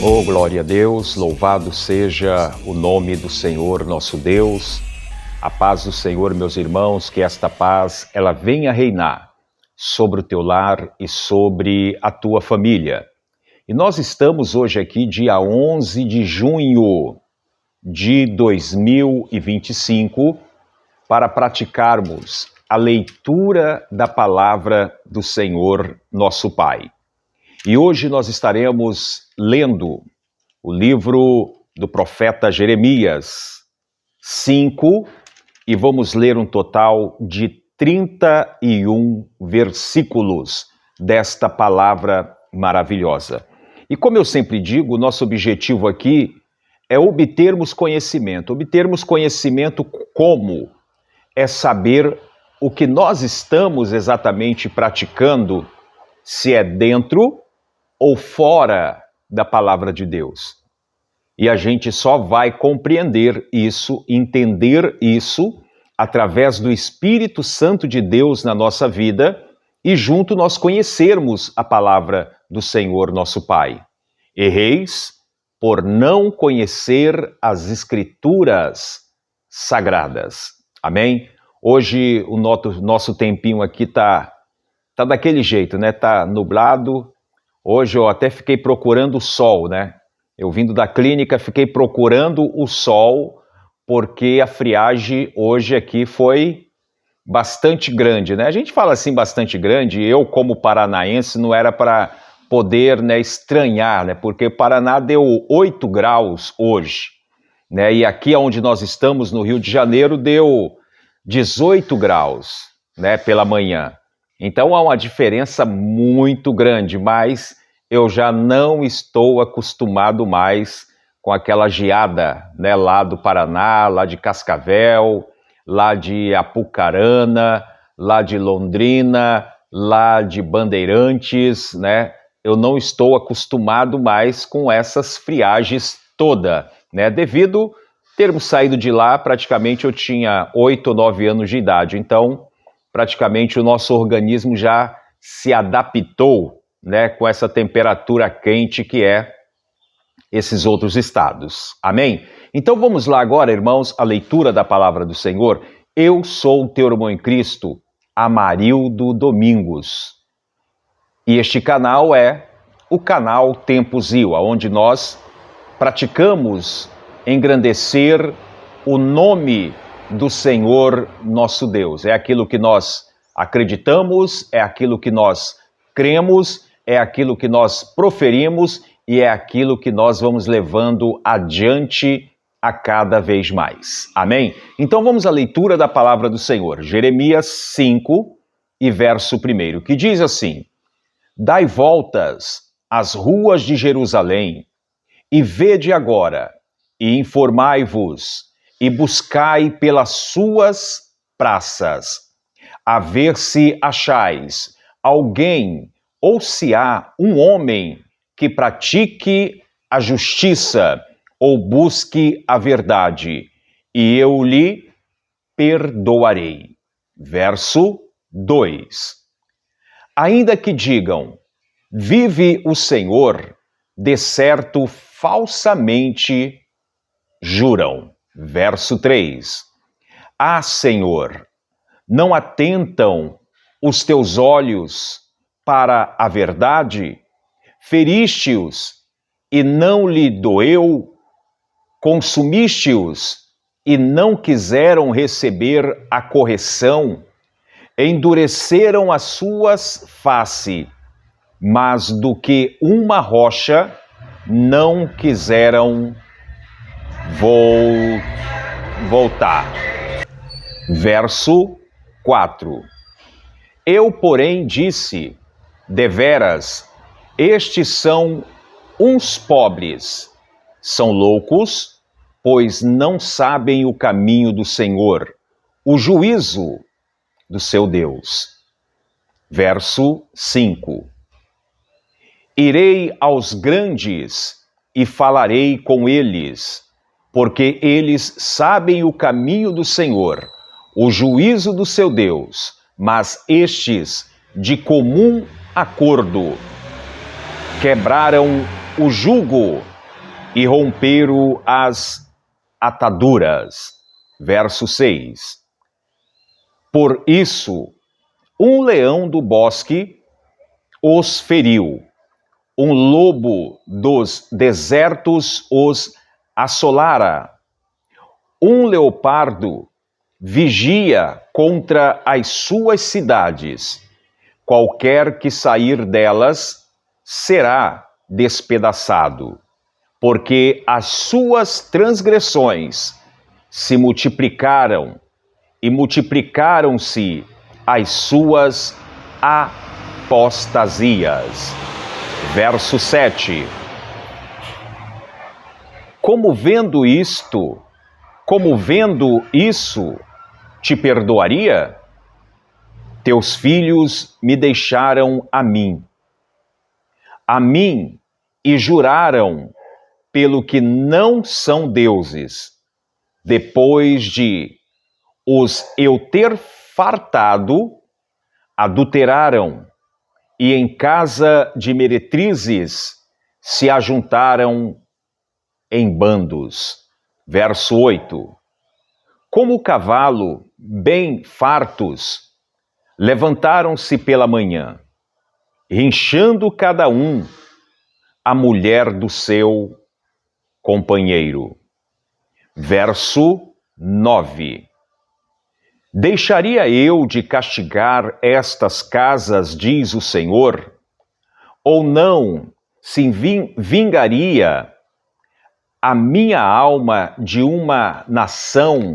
Oh, glória a Deus, louvado seja o nome do Senhor nosso Deus. A paz do Senhor, meus irmãos, que esta paz, ela venha reinar sobre o teu lar e sobre a tua família. E nós estamos hoje aqui, dia 11 de junho de 2025, para praticarmos a leitura da palavra do Senhor nosso Pai. E hoje nós estaremos lendo o livro do profeta Jeremias 5 e vamos ler um total de 31 versículos desta palavra maravilhosa. E como eu sempre digo, o nosso objetivo aqui é obtermos conhecimento. Obtermos conhecimento como? É saber o que nós estamos exatamente praticando, se é dentro ou fora da palavra de Deus. E a gente só vai compreender isso, entender isso, através do Espírito Santo de Deus na nossa vida e junto nós conhecermos a palavra do Senhor nosso Pai. Erreis por não conhecer as Escrituras sagradas. Amém? Hoje o nosso tempinho aqui tá daquele jeito, né? Tá nublado. Hoje eu até fiquei procurando o sol, né? Eu vindo da clínica, fiquei procurando o sol, porque a friagem hoje aqui foi bastante grande, né? A gente fala assim, bastante grande, eu como paranaense não era para poder, né, estranhar, né? Porque o Paraná deu 8 graus hoje, né? E aqui onde nós estamos, no Rio de Janeiro, deu 18 graus, né, pela manhã. Então há uma diferença muito grande, mas eu já não estou acostumado mais com aquela geada, né, lá do Paraná, lá de Cascavel, lá de Apucarana, lá de Londrina, lá de Bandeirantes, né? Eu não estou acostumado mais com essas friagens toda, né? Devido termos saído de lá, praticamente eu tinha 8 ou 9 anos de idade, então praticamente o nosso organismo já se adaptou, né, com essa temperatura quente que é esses outros estados. Amém? Então vamos lá agora, irmãos, a leitura da palavra do Senhor. Eu sou o teu irmão em Cristo, Amarildo Domingos. E este canal é o canal Tempo Zil, onde nós praticamos engrandecer o nome do Senhor nosso Deus. É aquilo que nós acreditamos, é aquilo que nós cremos, é aquilo que nós proferimos e é aquilo que nós vamos levando adiante a cada vez mais. Amém? Então vamos à leitura da palavra do Senhor. Jeremias 5 e verso 1, que diz assim: Dai voltas às ruas de Jerusalém e vede agora, e informai-vos, e buscai pelas suas praças, a ver se achais alguém ou se há um homem que pratique a justiça ou busque a verdade, e eu lhe perdoarei. Verso 2. Ainda que digam, vive o Senhor, de certo falsamente juram. Verso 3. Ah, Senhor, não atentam os teus olhos para a verdade? Feriste-os e não lhe doeu? Consumiste-os e não quiseram receber a correção? Endureceram as suas faces, mas do que uma rocha não quiseram voltar. Verso 4. Eu, porém, disse, deveras, estes são uns pobres, são loucos, pois não sabem o caminho do Senhor, o juízo do seu Deus. Verso 5. Irei aos grandes e falarei com eles, porque eles sabem o caminho do Senhor, o juízo do seu Deus, mas estes de comum acordo, quebraram o jugo e romperam as ataduras. Verso 6. Por isso, um leão do bosque os feriu, um lobo dos desertos os assolara, um leopardo vigia contra as suas cidades. Qualquer que sair delas será despedaçado, porque as suas transgressões se multiplicaram e multiplicaram-se as suas apostasias. Verso 7. Como vendo isso, te perdoaria? Teus filhos me deixaram a mim e juraram pelo que não são deuses, depois de os eu ter fartado, adulteraram, e em casa de meretrizes se ajuntaram em bandos. Verso 8. Como o cavalo, bem fartos, levantaram-se pela manhã, rinchando cada um a mulher do seu companheiro. Verso 9. Deixaria eu de castigar estas casas, diz o Senhor, ou não se vingaria a minha alma de uma nação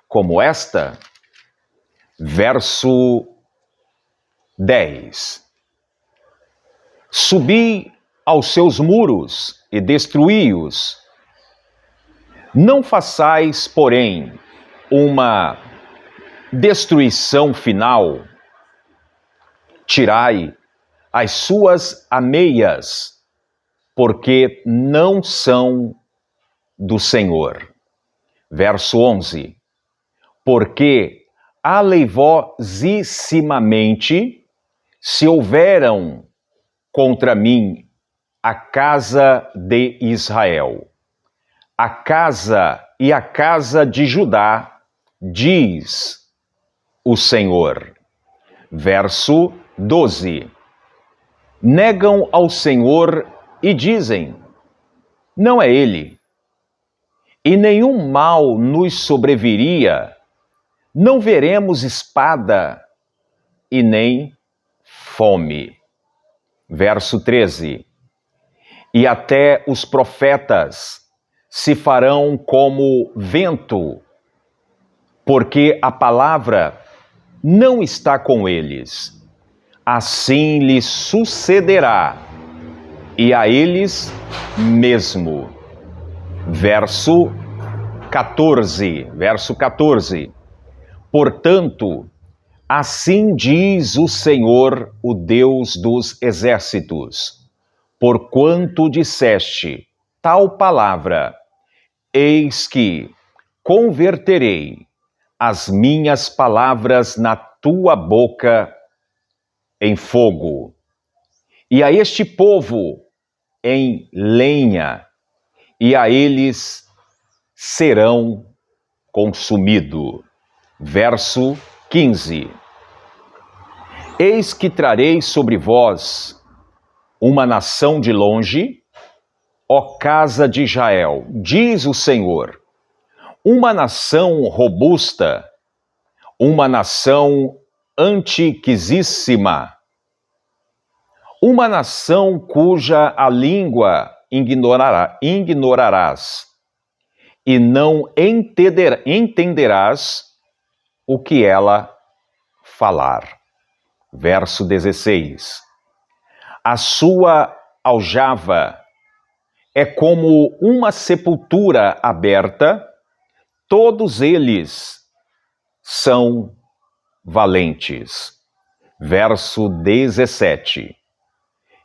como esta? Verso 10. Subi aos seus muros e destruí-os. Não façais, porém, uma destruição final. Tirai as suas ameias, porque não são do Senhor. Verso 11. Porque aleivosissimamente se houveram contra mim a casa de Israel, a casa de Judá, diz o Senhor. Verso 12. Negam ao Senhor e dizem, não é Ele, e nenhum mal nos sobreviria, não veremos espada e nem fome. Verso 13. E até os profetas se farão como vento, porque a palavra não está com eles. Assim lhes sucederá, e a eles mesmo. Verso 14. Portanto, assim diz o Senhor, o Deus dos exércitos, porquanto disseste tal palavra, eis que converterei as minhas palavras na tua boca em fogo, e a este povo em lenha, e a eles serão consumidos. Verso 15. Eis que trarei sobre vós uma nação de longe, ó casa de Israel, diz o Senhor, uma nação robusta, uma nação antiquíssima, uma nação cuja a língua ignorarás, e não entenderás o que ela falar. Verso 16. A sua aljava é como uma sepultura aberta, todos eles são valentes. Verso 17.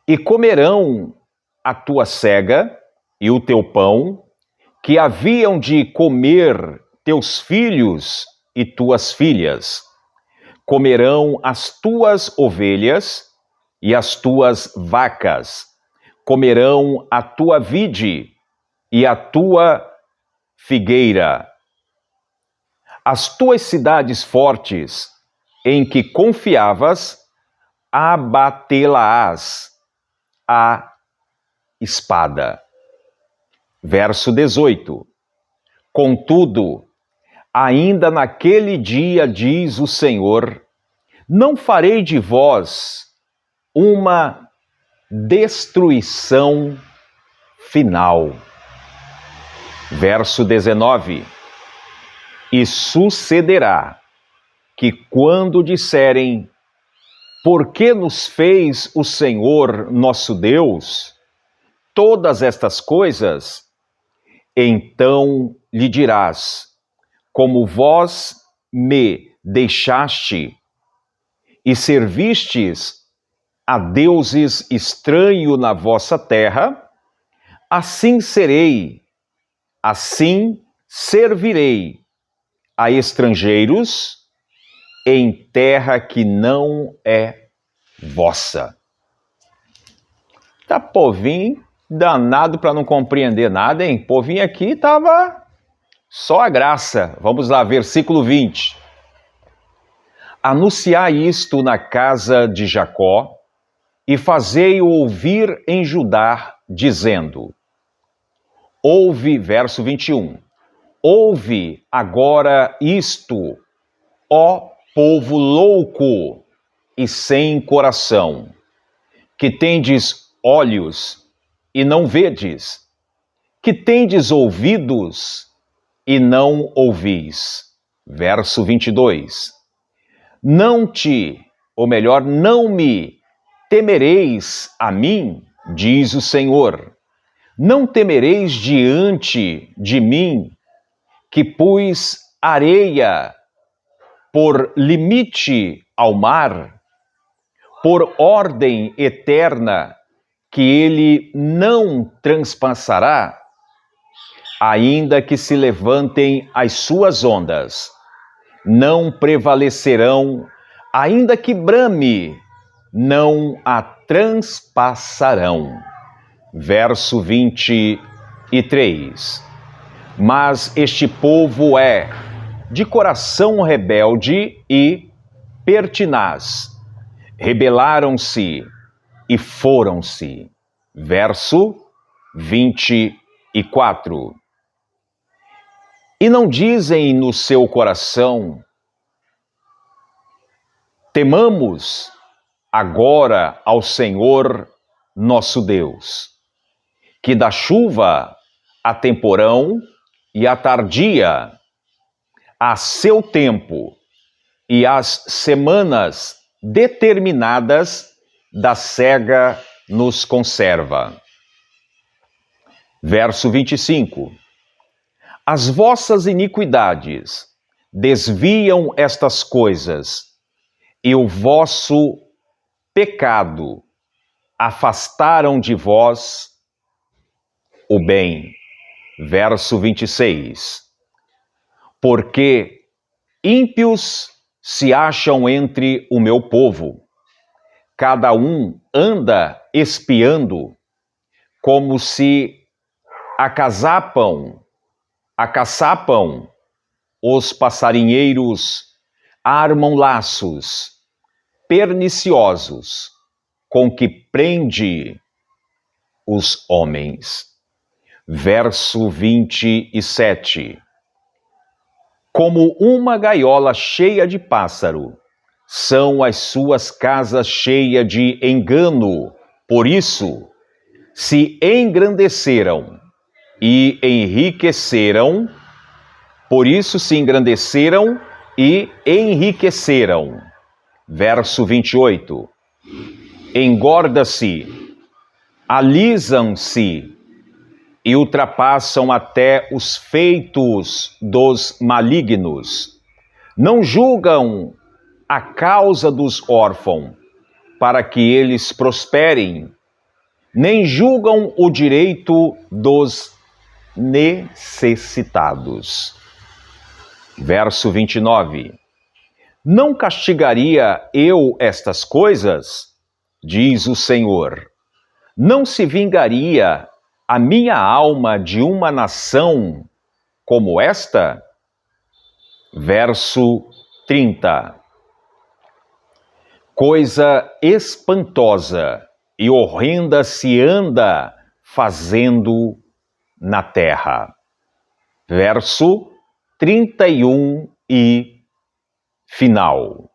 E comerão a tua cega e o teu pão, que haviam de comer teus filhos e tuas filhas, comerão as tuas ovelhas e as tuas vacas, comerão a tua vide e a tua figueira. As tuas cidades fortes, em que confiavas, abatê-la-ás à espada. Verso 18. Contudo, ainda naquele dia, diz o Senhor, não farei de vós uma destruição final. Verso 19. E sucederá que quando disserem, por que nos fez o Senhor nosso Deus todas estas coisas? Então lhe dirás, como vós me deixaste e servistes a deuses estranhos na vossa terra, assim serei, assim servirei a estrangeiros em terra que não é vossa. Tá povinho danado para não compreender nada, hein? Povinho aqui estava só a graça. Vamos lá, versículo 20. Anunciai isto na casa de Jacó e fazei-o ouvir em Judá, dizendo, ouve, verso 21, ouve agora isto, ó povo louco e sem coração, que tendes olhos e não vedes, que tendes ouvidos e não ouvis. Verso 22. Não me temereis a mim, diz o Senhor. Não temereis diante de mim, que pus areia por limite ao mar, por ordem eterna, que ele não transpassará, ainda que se levantem as suas ondas, não prevalecerão, ainda que brame, não a transpassarão. Verso 23. Mas este povo é de coração rebelde e pertinaz. Rebelaram-se e foram-se. Verso 24. E não dizem no seu coração, temamos agora ao Senhor nosso Deus, que da chuva a temporão e a tardia, a seu tempo, e as semanas determinadas da cega nos conserva. Verso 25. As vossas iniquidades desviam estas coisas, e o vosso pecado afastaram de vós o bem. Verso 26. Porque ímpios se acham entre o meu povo, cada um anda espiando, como se acaçapam os passarinheiros, armam laços perniciosos com que prende os homens. Verso 27. Como uma gaiola cheia de pássaro, são as suas casas cheias de engano, por isso se engrandeceram e enriqueceram, Verso 28. Engorda-se, alisam-se e ultrapassam até os feitos dos malignos. Não julgam a causa dos órfãos, para que eles prosperem, nem julgam o direito dos necessitados. Verso 29. Não castigaria eu estas coisas? Diz o Senhor. Não se vingaria a minha alma de uma nação como esta? Verso 30. Coisa espantosa e horrenda se anda fazendo na terra. Verso 31 e final.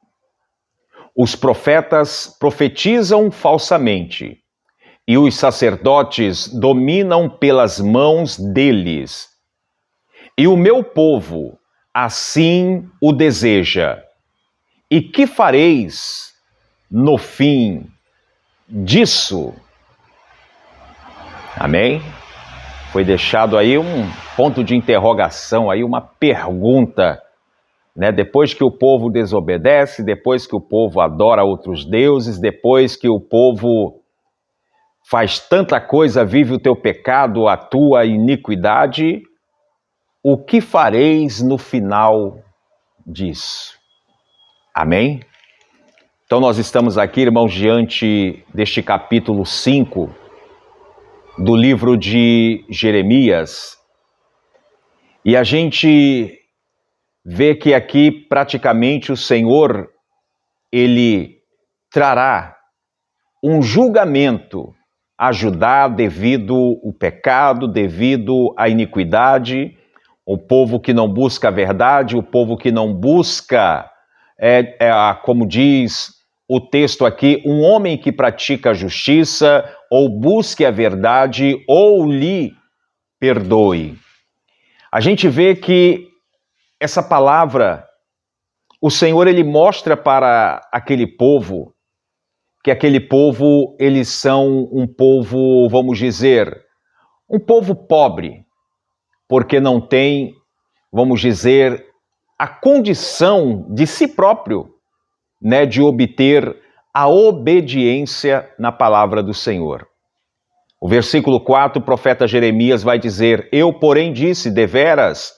Os profetas profetizam falsamente, e os sacerdotes dominam pelas mãos deles. E o meu povo assim o deseja. E que fareis no fim disso? Amém? Foi deixado aí um ponto de interrogação, aí uma pergunta, né? Depois que o povo desobedece, depois que o povo adora outros deuses, depois que o povo faz tanta coisa, vive o teu pecado, a tua iniquidade, o que fareis no final disso? Amém? Então nós estamos aqui, irmãos, diante deste capítulo 5 do livro de Jeremias, e a gente vê que aqui praticamente o Senhor, ele trará um julgamento a Judá devido ao pecado, devido à iniquidade, o povo que não busca a verdade, o povo que não busca, como diz o texto aqui, um homem que pratica a justiça, ou busque a verdade, ou lhe perdoe. A gente vê que essa palavra, o Senhor, ele mostra para aquele povo, que aquele povo, eles são um povo, vamos dizer, um povo pobre, porque não tem, vamos dizer, a condição de si próprio, né, de obter a obediência na palavra do Senhor. O versículo 4, o profeta Jeremias vai dizer: Eu, porém, disse, deveras,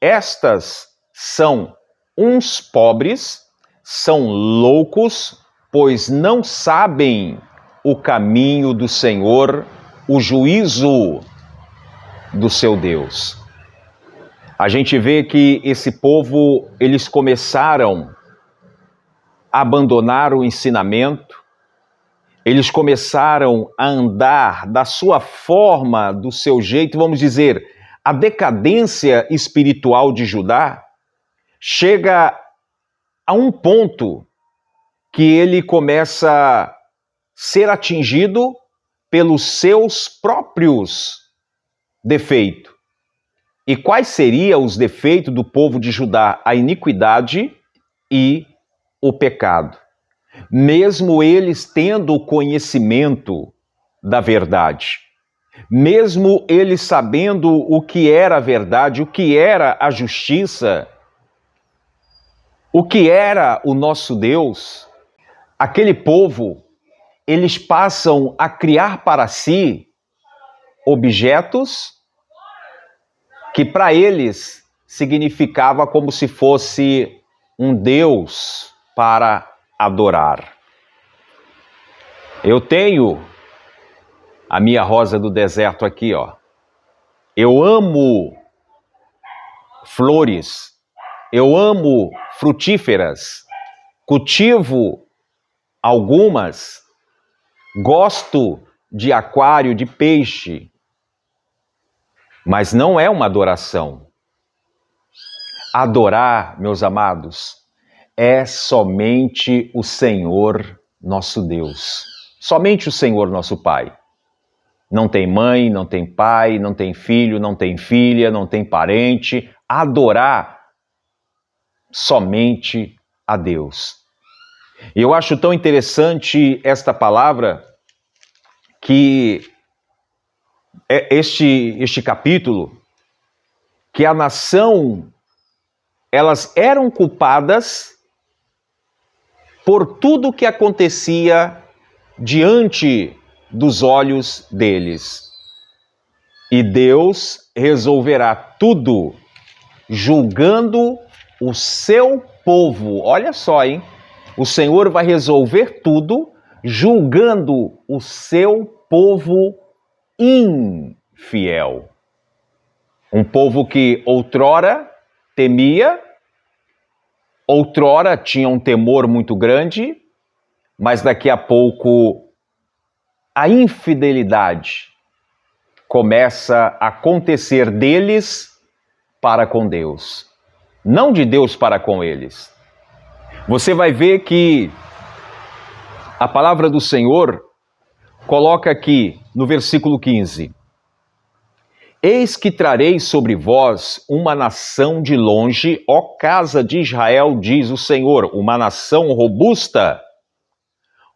estas são uns pobres, são loucos, pois não sabem o caminho do Senhor, o juízo do seu Deus. A gente vê que esse povo, eles começaram a abandonar o ensinamento, eles começaram a andar da sua forma, do seu jeito, vamos dizer, a decadência espiritual de Judá chega a um ponto que ele começa a ser atingido pelos seus próprios defeitos. E quais seriam os defeitos do povo de Judá? A iniquidade e o pecado. Mesmo eles tendo o conhecimento da verdade, mesmo eles sabendo o que era a verdade, o que era a justiça, o que era o nosso Deus, aquele povo, eles passam a criar para si objetos que para eles significava como se fosse um Deus para adorar. Eu tenho a minha rosa do deserto aqui, ó. Eu amo flores, eu amo frutíferas, cultivo algumas, gosto de aquário, de peixe, mas não é uma adoração. Adorar, meus amados, é somente o Senhor nosso Deus, somente o Senhor nosso Pai. Não tem mãe, não tem pai, não tem filho, não tem filha, não tem parente. Adorar somente a Deus. E eu acho tão interessante esta palavra que este capítulo, que a nação, elas eram culpadas por tudo que acontecia diante dos olhos deles. E Deus resolverá tudo julgando o seu povo. Olha só, hein? O Senhor vai resolver tudo julgando o seu povo infiel. Um povo que outrora temia, outrora tinha um temor muito grande, mas daqui a pouco a infidelidade começa a acontecer deles para com Deus, não de Deus para com eles. Você vai ver que a palavra do Senhor coloca aqui no versículo 15: Eis que trarei sobre vós uma nação de longe, ó casa de Israel, diz o Senhor, uma nação robusta,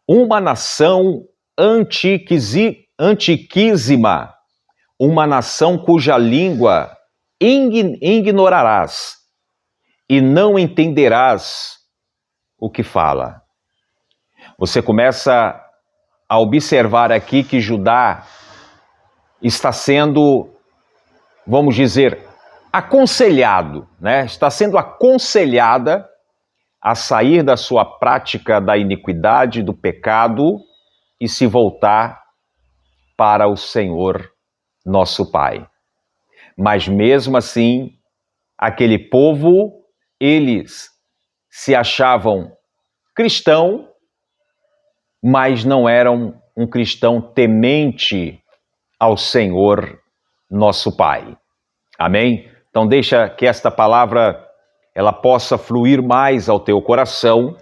uma nação antiquíssima, uma nação cuja língua ignorarás e não entenderás o que fala. Você começa a observar aqui que Judá está sendo, vamos dizer, aconselhado, né? Está sendo aconselhada a sair da sua prática da iniquidade, do pecado e se voltar para o Senhor, nosso Pai. Mas mesmo assim, aquele povo, eles se achavam cristão, mas não eram um cristão temente ao Senhor, nosso Pai. Amém? Então deixa que esta palavra ela possa fluir mais ao teu coração.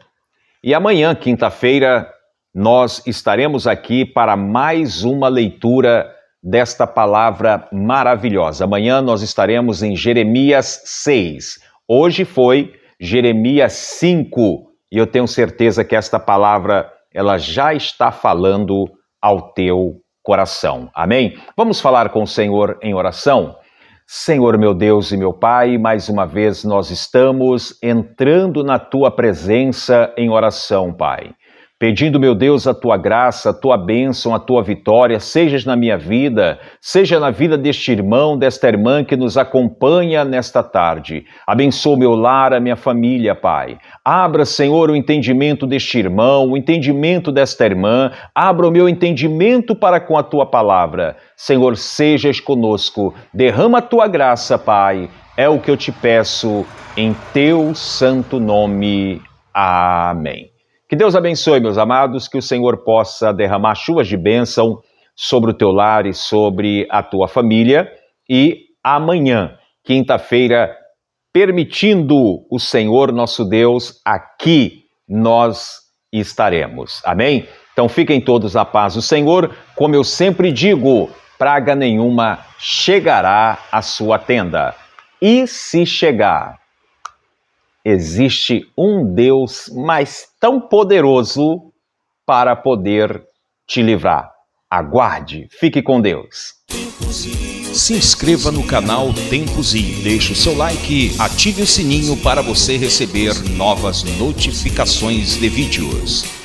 E amanhã, quinta-feira, nós estaremos aqui para mais uma leitura desta palavra maravilhosa. Amanhã nós estaremos em Jeremias 6. Hoje foi Jeremias 5. E eu tenho certeza que esta palavra ela já está falando ao teu coração. Amém? Vamos falar com o Senhor em oração? Senhor, meu Deus e meu Pai, mais uma vez nós estamos entrando na Tua presença em oração, Pai. Pedindo, meu Deus, a Tua graça, a Tua bênção, a Tua vitória, seja na minha vida, seja na vida deste irmão, desta irmã que nos acompanha nesta tarde. Abençoa o meu lar, a minha família, Pai. Abra, Senhor, o entendimento deste irmão, o entendimento desta irmã. Abra o meu entendimento para com a Tua palavra. Senhor, sejas conosco. Derrama a Tua graça, Pai. É o que eu te peço em Teu santo nome. Amém. Que Deus abençoe, meus amados, que o Senhor possa derramar chuvas de bênção sobre o teu lar e sobre a tua família. E amanhã, quinta-feira, permitindo o Senhor nosso Deus, aqui nós estaremos. Amém? Então fiquem todos na paz do Senhor. Como eu sempre digo, praga nenhuma chegará à sua tenda. E se chegar, existe um Deus mais tão poderoso para poder te livrar. Aguarde, fique com Deus. Se inscreva no canal Tempos e deixe o seu like, ative o sininho para você receber novas notificações de vídeos.